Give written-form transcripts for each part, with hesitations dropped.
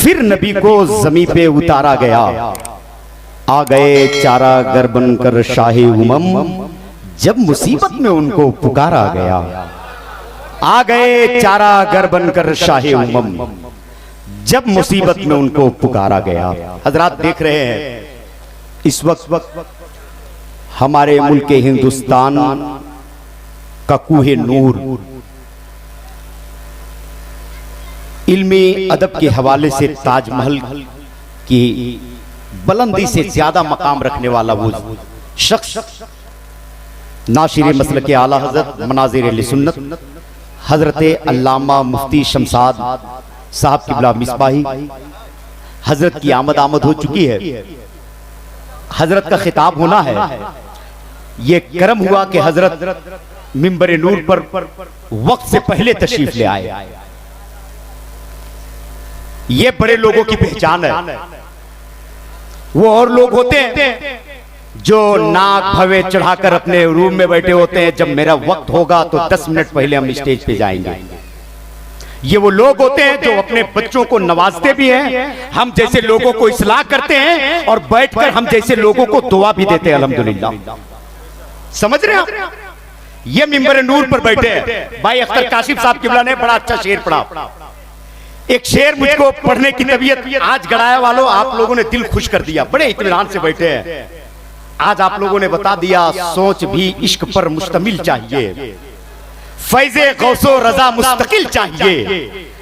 फिर नबी को जमीन पे उतारा गया। आ गए चारा गर बनकर शाही उमम, जब मुसीबत में उनको पुकारा गया। आ गए चारा गर बनकर शाही उमम, जब मुसीबत में उनको पुकारा गया। हजरात देख रहे हैं इस वक्त हमारे मुल्क हिंदुस्तान का कूहे नूर इल्मी अदब के हवाले से ताजमहल की बुलंदी से ज्यादा मकाम रखने वाला वो शख्स, नाशिर मसलक आला हजरत मनाजिर सुन्नत हजरत अल्लामा मुफ्ती शमसाद साहब किबला मिसबाही, हजरत की आमद हो चुकी है। हजरत का खिताब होना है। ये करम हुआ कि हजरत मिंबर नूर पर वक्त से पहले तशरीफ ले आए। ये बड़े लोगों की पहचान है। वो और लोग होते हैं जो नाक भवे चढ़ाकर अपने रूम में बैठे होते हैं, जब मेरा वक्त होगा तो 10 मिनट पहले हम स्टेज पे जाएंगे। ये वो लोग होते हैं जो अपने बच्चों को नवाजते भी हैं, हम जैसे लोगों को इस्लाह करते हैं और बैठकर हम जैसे लोगों को दुआ भी देते हैं। अल्हम्दुलिल्लाह, समझ रहे हैं? ये मिंबर नूर पर बैठे हैं। भाई अख्तर काशिफ साहब किबला ने बड़ा अच्छा शेर पढ़ा। एक शेर मुझको पढ़ने की तबीयत आज गड़ाया वालों, आप लोगों ने दिल खुश कर दिया। बड़े इत्मीनान से बैठे हैं। आज आप लोगों ने बता दिया सोच भी इश्क पर मुश्तमिल चाहिए, फैज़े गौसो रजा मुस्तकिल चाहिए,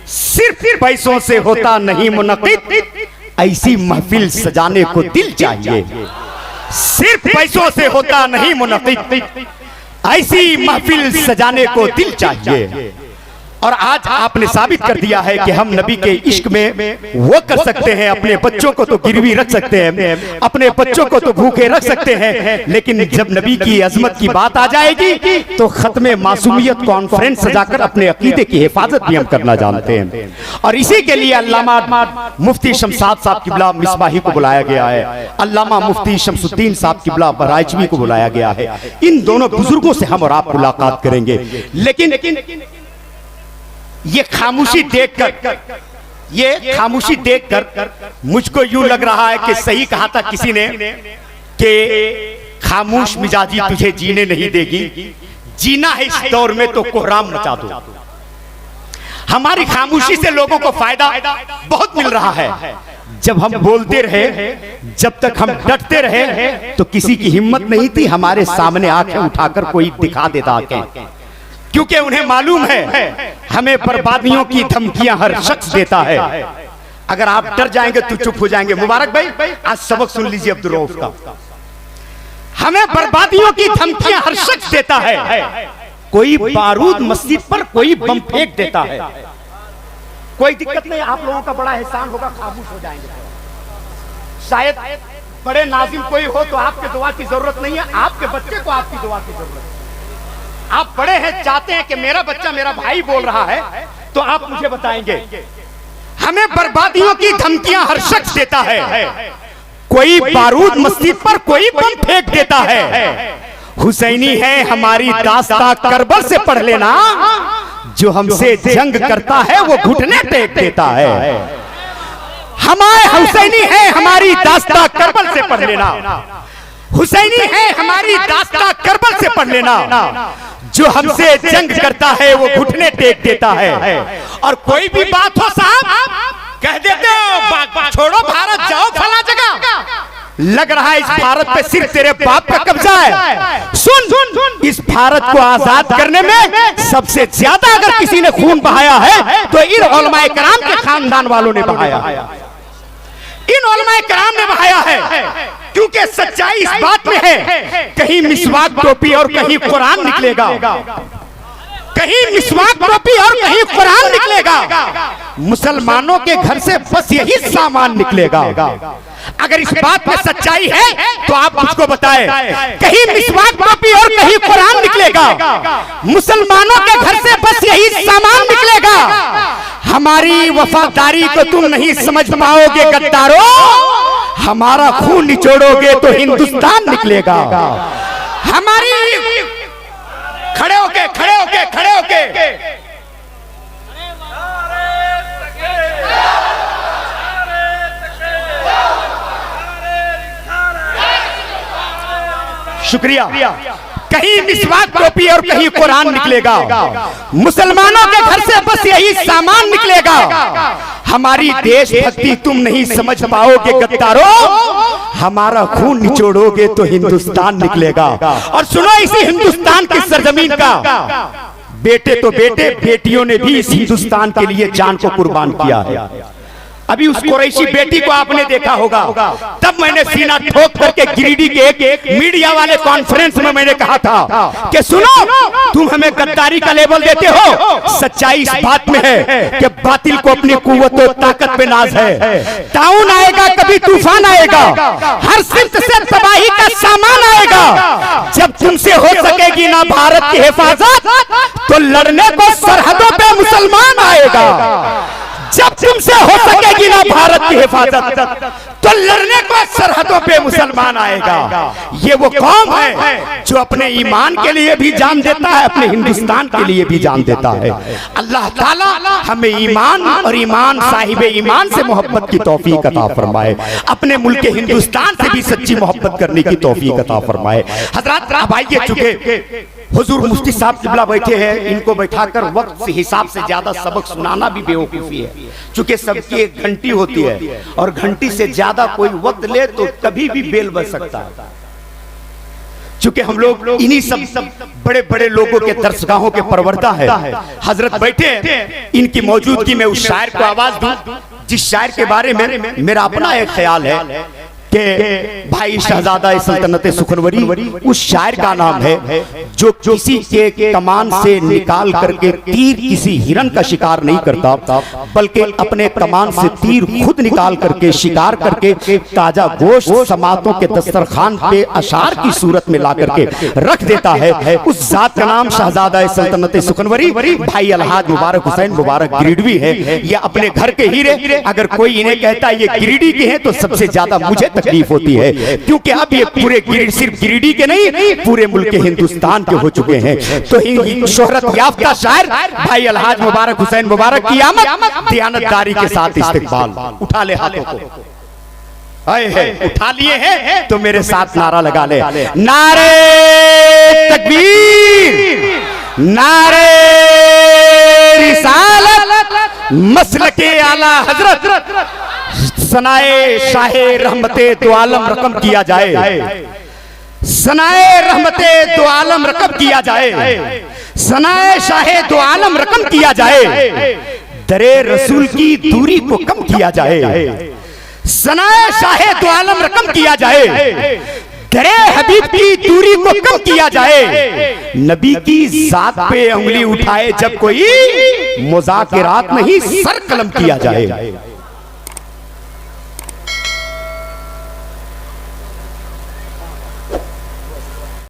सिर्फ पैसों से होता नहीं मुनक़िद, ऐसी महफिल सजाने को दिल चाहिए। सिर्फ पैसों से होता नहीं मुनक़िद, ऐसी महफिल सजाने को दिल चाहिए। और आज आपने साबित कर दिया है कि हम नबी के इश्क में वो कर सकते हैं, अपने बच्चों को तो गिरवी रख सकते हैं, अपने बच्चों को तो भूखे रख सकते हैं, लेकिन जब नबी की अजमत की बात आ जाएगी तो खत्मे मासूमियत कॉन्फ्रेंस सजाकर अपने अकीदे की हिफाजत भी हम करना जानते हैं। और इसी के लिए अल्लामा मुफ्ती शमसाद साहब किबला मिसबाही को बुलाया गया है, अल्लामा मुफ्ती शमसुद्दीन साहब किबला बराइचवी को बुलाया गया है। इन दोनों बुजुर्गों से हम और आप मुलाकात करेंगे। लेकिन ये खामोशी देखकर मुझको यूं लग रहा है कि सही कहा था किसी ने कि खामोश मिजाजी तुझे जीने नहीं देगी, जीना है इस दौर में तो कोहराम मचा दो। हमारी खामोशी से लोगों को फायदा बहुत मिल रहा है। जब हम बोलते रहे, जब तक हम डटते रहे तो किसी की हिम्मत नहीं थी हमारे सामने आंखें उठाकर कोई दिखा देता आंखें, क्योंकि उन्हें मालूम है हमें बर्बादियों की धमकियां हर शख्स देता है। अगर आप डर जाएंगे तो चुप हो जाएंगे। मुबारक भाई आज सबक सुन लीजिए अब्दुल रऊफ का। हमें बर्बादियों की धमकियां हर शख्स देता है। कोई बारूद मस्जिद पर, कोई बम फेंक देता है। कोई दिक्कत नहीं, आप लोगों का बड़ा एहसान होगा, खामोश हो जाएंगे। शायद बड़े नाजिम कोई हो तो आपके दुआ की जरूरत नहीं है, आपके बच्चे को आपकी दुआ की जरूरत है। आप बड़े हैं, चाहते हैं कि मेरा बच्चा मेरा भाई बोल रहा है तो आप मुझे बताएंगे। हमें बर्बादियों की धमकियां हर शख्स देता है। कोई बारूद मस्जिद पर, कोई बम फेंक देता है। हुसैनी है हमारी दास्तां करबल से पढ़ लेना, जो हमसे जंग करता है वो घुटने टेक देता है। हमारे हुसैनी है हमारी दास्तां करबल से पढ़ लेना, हुसैनी है हमारी दास्तां करबल से पढ़ लेना, जो हमसे जंग करता है वो घुटने टेक देता है। और कोई भी बात हो साहब कह देते हो, छोड़ो भारत जाओ फला जगह। लग रहा है इस भारत पे सिर्फ तेरे बाप का कब्जा है। सुन, इस भारत को आजाद करने में सबसे ज्यादा अगर किसी ने खून बहाया है तो इन उलमाए कराम के खानदान वालों ने बहाया है, इन उलमाए कराम ने बहाया है। क्योंकि सच्चाई इस बात में है, कहीं मिसवाक टोपी और कहीं कुरान निकलेगा, कहीं मिसवाक टोपी और कहीं कुरान निकलेगा। मुसलमानों के घर से बस यही सामान निकलेगा। अगर इस बात में सच्चाई है तो आप मुझको बताएं, कहीं मिसवाक टोपी और कहीं कुरान निकलेगा, मुसलमानों के घर से बस यही सामान निकलेगा। हमारी वफादारी को तुम नहीं समझ पाओगे गद्दारों, हमारा खून निचोड़ोगे तो हिंदुस्तान निकलेगा। हमारी खड़े होके खड़े होके खड़े होके शुक्रिया। कहीं मिसवाक टोपी और कहीं कुरान निकलेगा, मुसलमानों के घर से बस यही सामान निकलेगा। हमारी देशभक्ति तुम नहीं समझ पाओगे गद्दारों, हमारा खून निचोड़ोगे तो हिंदुस्तान निकलेगा। और सुनो, इसी हिंदुस्तान की सरजमीन का बेटे तो बेटे, बेटियों ने भी इस हिंदुस्तान के लिए जान को कुर्बान किया है। अभी उस कुरैशी बेटी को आपने देखा होगा, तब मैंने सीना ठोक करके गिरिडीह के एक मीडिया वाले कॉन्फ्रेंस में मैंने कहा था कि सुनो, तुम हमें गद्दारी का लेबल देते हो, सच्चाई इस बात में है कि बातिल को अपनी कुव्वत और ताकत पे नाज है। ताउन आएगा, कभी तूफान आएगा, हर सिमत से तबाही का सामान आएगा। जब तुमसे हो सकेगी ना भारत की हिफाजत, तो लड़ने को सरहदों पे मुसलमान आएगा। जब तुमसे हो सकेगी ना भारत की हिफाजत, तो लड़ने को सरहदों पे मुसलमान आएगा। ये वो कौम है जो अपने ईमान के लिए भी जान देता है, अपने हिंदुस्तान के लिए भी जान देता है। अल्लाह ताला हमें ईमान और ईमान साहिबे ईमान से मोहब्बत की तौफीक अता फरमाए, अपने मुल्क हिंदुस्तान से भी सच्ची मोहब्बत करने की तौफीक अता फरमाए। हजरत अब आइए, चुके हुजूर मुफ्ती साहब किबला बैठे हैं, इनको बैठाकर वक्त से हिसाब से ज्यादा सबक सुनाना भी बेवकूफी है, चूंकि सबकी एक घंटी होती है और घंटी से ज्यादा कोई वक्त ले तो कभी भी बेल बज सकता है। चूंकि हम लोग इन्हीं सब बड़े बड़े लोगों के दर्शगाहों के परवरदा है। हजरत बैठे हैं, इनकी मौजूदगी में उस शायर को आवाज दूं जिस शायर के बारे में मेरा अपना एक ख्याल है कि भाई शहजादा सल्तनत सुखनवरी, उस शायर का नाम है जो किसी के कमान से निकाल करके तीर किसी हिरन का शिकार नहीं करता, बल्कि अपने कमान से तीर खुद निकाल करके शिकार करके ताजा गोश्त समातों के दस्तरखान पे अशार की सूरत में ला करके रख देता है। उस जात का नाम शहजादा सल्तनत सुखनवरी भाई अलहाज मुबारक हुसैन मुबारक गिरिडवी है। ये अपने घर के हीरे, अगर कोई इन्हें कहता है ये गिरिडीह के हैं तो सबसे ज्यादा मुझे तकलीफ होती है, क्योंकि अब ये पूरे सिर्फ गिरिडीह के नहीं, पूरे मुल्क के हिंदुस्तान के हो चुके हैं। तो शोहरत याफ्ता शायर भाई अलहाज मुबारक हुसैन मुबारक की आमद दयानतदारी के साथ इस्तकबाल। उठा ले हाथों को, आए है उठा लिए हैं तो मेरे साथ नारा लगा ले, नारे तकबीर, नारे रिसालत, मसलके आला हजरत, सनाए शाहे रहमते दो आलम रकम किया जाए, सनाए रहमते दो आलम रकम किया जाए, सनाए शाहे दो आलम रकम किया जाए, दरे रसूल की दूरी को कम किया जाए, सनाए शाहे दो आलम रकम किया जाए, दरे हबीब की दूरी को कम किया जाए, नबी की जात पे उंगली उठाए जब कोई मुज़ाकिरात नहीं सर कलम किया जाए।